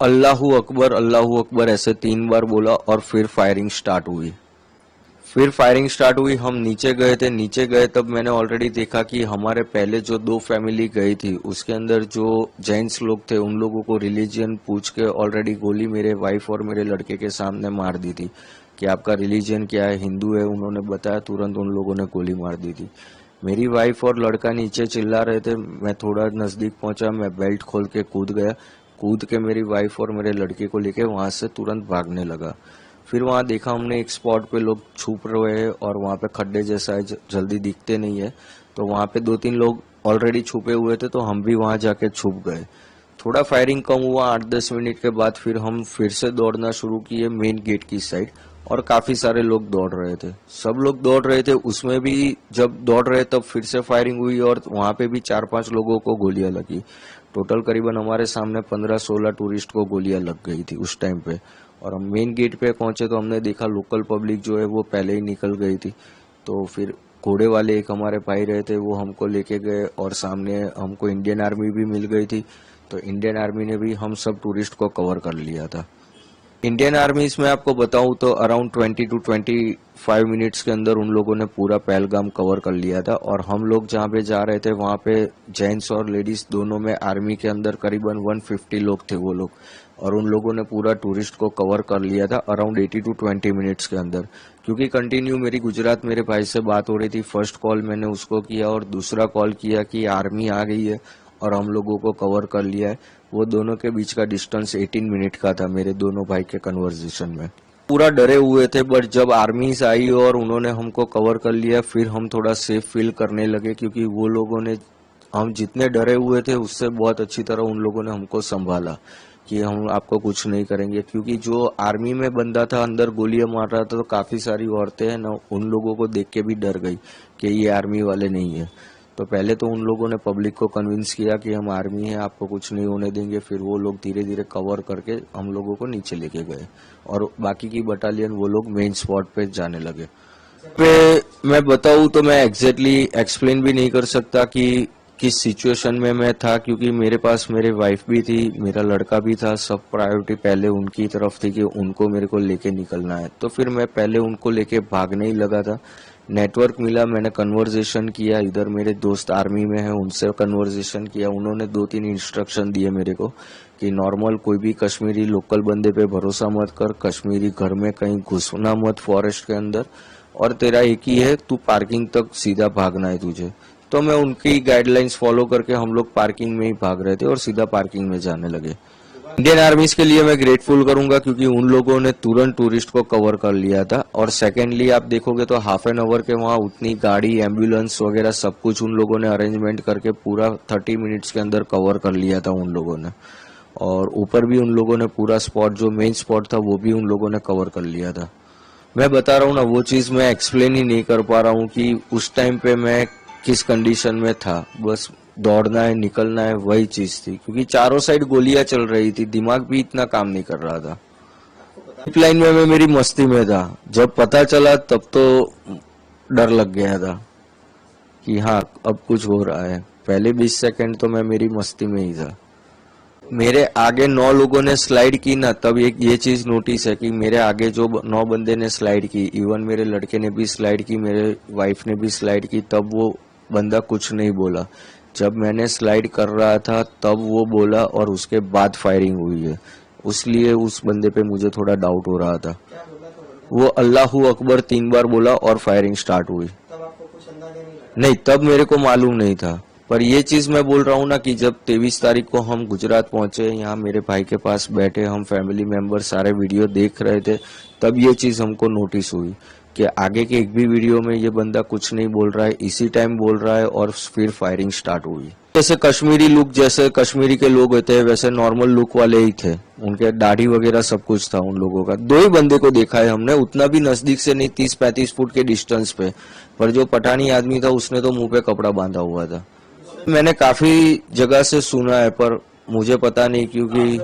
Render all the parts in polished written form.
अल्लाहू अकबर ऐसे 3 बार बोला और फिर फायरिंग स्टार्ट हुई। हम नीचे गए तब मैंने ऑलरेडी देखा कि हमारे पहले जो 2 फैमिली गई थी उसके अंदर जो जेंट्स लोग थे उन लोगों को रिलीजन पूछ के ऑलरेडी गोली मेरे वाइफ और मेरे लड़के के सामने मार दी थी कि आपका रिलीजन क्या है, हिंदू है। उन्होंने बताया, तुरंत उन लोगों ने गोली मार दी थी। मेरी वाइफ और लड़का नीचे चिल्ला रहे थे, मैं थोड़ा नजदीक पहुंचा, मैं बेल्ट खोल के कूद के मेरी वाइफ और मेरे लड़के को लेके वहां से तुरंत भागने लगा। फिर वहां देखा हमने एक स्पॉट पे लोग छुप रहे हैं और वहां पे खड्डे जैसा है, जल्दी दिखते नहीं है, तो वहां पे 2-3 लोग ऑलरेडी छुपे हुए थे, तो हम भी वहां जाके छुप गए। थोड़ा फायरिंग कम हुआ, 8-10 मिनट के बाद फिर हम फिर से दौड़ना शुरू किए मेन गेट की साइड, और काफी सारे लोग दौड़ रहे थे, सब लोग दौड़ रहे थे। उसमें भी जब दौड़ रहे तब फिर से फायरिंग हुई और वहां पे भी 4-5 लोगों को गोलियां लगी। टोटल करीबन हमारे सामने 15-16 टूरिस्ट को गोलियां लग गई थी उस टाइम पे। और हम मेन गेट पे पहुंचे तो हमने देखा लोकल पब्लिक जो है वो पहले ही निकल गई थी। तो फिर घोड़े वाले एक हमारे भाई रहे थे, वो हमको लेके गए और सामने हमको इंडियन आर्मी भी मिल गई थी। तो इंडियन आर्मी ने भी हम सब टूरिस्ट को कवर कर लिया था। इंडियन आर्मी में आपको बताऊं तो अराउंड 20 to 25 मिनट्स के अंदर उन लोगों ने पूरा पहलगाम कवर कर लिया था। और हम लोग जहाँ पे जा रहे थे वहाँ पे जेंट्स और लेडीज दोनों में आर्मी के अंदर करीबन 150 लोग थे वो लोग, और उन लोगों ने पूरा टूरिस्ट को कवर कर लिया था अराउंड 80 to 20 मिनट्स के अंदर। क्योंकि कंटिन्यू मेरी गुजरात मेरे भाई से बात हो रही थी, फर्स्ट कॉल मैंने उसको किया और दूसरा कॉल किया कि आर्मी आ गई है और हम लोगों को कवर कर लिया है। वो दोनों के बीच का डिस्टेंस 18 मिनट का था मेरे दोनों भाई के कन्वर्सेशन में। पूरा डरे हुए थे, बट जब आर्मी आई और उन्होंने हमको कवर कर लिया फिर हम थोड़ा सेफ फील करने लगे, क्योंकि वो लोगों ने, हम जितने डरे हुए थे उससे बहुत अच्छी तरह उन लोगों ने हमको संभाला कि हम आपको कुछ नहीं करेंगे। क्योंकि जो आर्मी में बंदा था अंदर गोलियां मार रहा था, तो काफी सारी औरतें हैं ना, उन लोगों को देख के भी डर गई कि ये आर्मी वाले नहीं है। तो पहले तो उन लोगों ने पब्लिक को कन्विंस किया कि हम आर्मी है, आपको कुछ नहीं होने देंगे। फिर वो लोग धीरे धीरे कवर करके हम लोगों को नीचे लेके गए और बाकी की बटालियन वो लोग मेन स्पॉट पे जाने लगे। पे मैं बताऊं तो मैं एग्जैक्टली एक्सप्लेन भी नहीं कर सकता कि किस सिचुएशन में मैं था, क्योंकि मेरे पास मेरे वाइफ भी थी, मेरा लड़का भी था। सब प्रायोरिटी पहले उनकी तरफ थी कि उनको मेरे को लेके निकलना है, तो फिर मैं पहले उनको लेके भागने ही लगा था। नेटवर्क मिला, मैंने कन्वर्सेशन किया, इधर मेरे दोस्त आर्मी में है उनसे कन्वर्सेशन किया। उन्होंने 2-3 इंस्ट्रक्शन दिए मेरे को कि नॉर्मल कोई भी कश्मीरी लोकल बंदे पे भरोसा मत कर, कश्मीरी घर में कहीं घुसना मत फॉरेस्ट के अंदर, और तेरा एक ही है, तू पार्किंग तक सीधा भागना है तुझे। तो मैं उनकी गाइडलाइंस फॉलो करके हम लोग पार्किंग में ही भाग रहे थे और सीधा पार्किंग में जाने लगे। इंडियन आर्मीज के लिए मैं ग्रेटफुल करूंगा, क्योंकि उन लोगों ने तुरंत टूरिस्ट को कवर कर लिया था। और सेकेंडली आप देखोगे तो हाफ एन आवर के वहां उतनी गाड़ी, एम्बुलेंस वगैरह सब कुछ उन लोगों ने अरेंजमेंट करके पूरा 30 मिनट्स के अंदर कवर कर लिया था उन लोगों ने। और ऊपर भी उन लोगों ने पूरा स्पॉट, जो मेन स्पॉट था वो भी उन लोगों ने कवर कर लिया था। मैं बता रहा हूँ ना, वो चीज मैं एक्सप्लेन ही नहीं कर पा रहा हूँ कि उस टाइम पे मैं किस कंडीशन में था। बस दौड़ना है, निकलना है, वही चीज थी, क्योंकि चारों साइड गोलियां चल रही थी, दिमाग भी इतना काम नहीं कर रहा था। पाइपलाइन में मैं मेरी मस्ती में था, जब पता चला तब तो डर लग गया था कि हाँ अब कुछ हो रहा है। पहले 20 सेकंड तो मैं मेरी मस्ती में ही था। मेरे आगे 9 लोगों ने स्लाइड की ना, तब एक ये चीज नोटिस है कि मेरे आगे जो 9 बंदे ने स्लाइड की, इवन मेरे लड़के ने भी स्लाइड की, मेरे वाइफ ने भी स्लाइड की, तब वो बंदा कुछ नहीं बोला। जब मैंने स्लाइड कर रहा था तब वो बोला और उसके बाद फायरिंग हुई है, इसलिए उस बंदे पे मुझे थोड़ा डाउट हो रहा था। वो अल्लाहू अकबर 3 बार बोला और फायरिंग स्टार्ट हुई। तब आपको कुछ अंदाजा नहीं लगा? नहीं, तब मेरे को मालूम नहीं था। पर ये चीज मैं बोल रहा हूँ ना कि जब 23 तारीख को हम गुजरात पहुंचे, यहाँ मेरे भाई के पास बैठे हम फैमिली मेंबर सारे वीडियो देख रहे थे, तब ये चीज हमको नोटिस हुई कि आगे के एक भी वीडियो में ये बंदा कुछ नहीं बोल रहा है, इसी टाइम बोल रहा है और फिर फायरिंग स्टार्ट हुई। जैसे कश्मीरी लुक, जैसे कश्मीरी के लोग होते हैं वैसे नॉर्मल लुक वाले ही थे, उनके दाढ़ी वगैरह सब कुछ था उन लोगों का। 2 ही बंदे को देखा है हमने, उतना भी नजदीक से नहीं, 30-35 फुट के डिस्टेंस पे। पर जो पठानी आदमी था उसने तो मुंह पे कपड़ा बांधा हुआ था। मैंने काफी जगह से सुना है पर मुझे पता नहीं, क्योंकि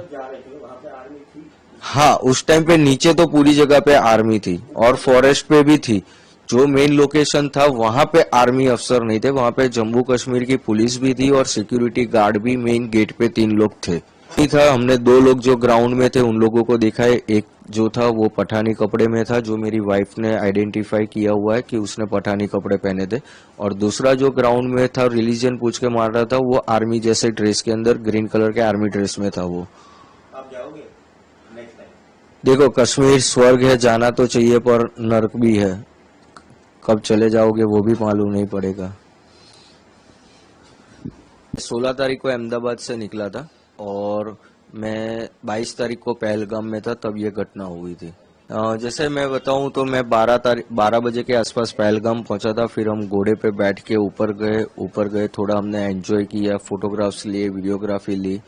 हाँ उस टाइम पे नीचे तो पूरी जगह पे आर्मी थी और फॉरेस्ट पे भी थी। जो मेन लोकेशन था वहां पे आर्मी अफसर नहीं थे, वहां पे जम्मू कश्मीर की पुलिस भी थी और सिक्योरिटी गार्ड भी मेन गेट पे 3 लोग थे। नहीं था, हमने दो लोग जो ग्राउंड में थे उन लोगों को देखा है। एक जो था वो पठानी कपड़े में था, जो मेरी वाइफ ने आइडेंटिफाई किया हुआ है कि उसने पठानी कपड़े पहने थे। और दूसरा जो ग्राउंड में था रिलीजन पूछ के मार रहा था, वो आर्मी जैसे ड्रेस के अंदर ग्रीन कलर के आर्मी ड्रेस में था वो। आप जाओगे नेक्स्ट टाइम? देखो, कश्मीर स्वर्ग है, जाना तो चाहिए पर नर्क भी है। कब चले जाओगे वो भी मालूम नहीं पड़ेगा। 16 तारीख को अहमदाबाद से निकला था और मैं 22 तारीख को पहलगाम में था, तब ये घटना हुई थी। जैसे मैं बताऊं तो मैं 12 बजे के आसपास पहलगाम पहुंचा था। फिर हम घोड़े पे बैठ के ऊपर गए, थोड़ा हमने एंजॉय किया, फोटोग्राफ्स लिए, वीडियोग्राफी ली।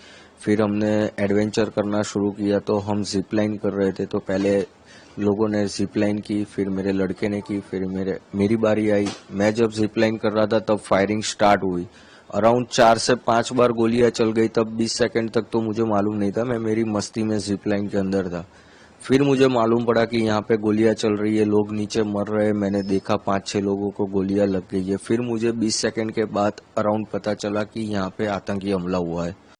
फिर हमने एडवेंचर करना शुरू किया। तो हम जिप लाइन कर रहे थे, तो पहले लोगों ने जिप लाइन की, फिर मेरे लड़के ने की, फिर मेरी बारी आई। मैं जब जिप लाइन कर रहा था तब फायरिंग स्टार्ट हुई। अराउंड 4 से 5 बार गोलियां चल गई। तब 20 सेकंड तक तो मुझे मालूम नहीं था, मैं मेरी मस्ती में जिप लाइन के अंदर था। फिर मुझे मालूम पड़ा कि यहाँ पे गोलियां चल रही है, लोग नीचे मर रहे हैं। मैंने देखा 5-6 लोगों को गोलियां लग गई है। फिर मुझे 20 सेकंड के बाद अराउंड पता चला कि यहाँ पे आतंकी हमला हुआ है।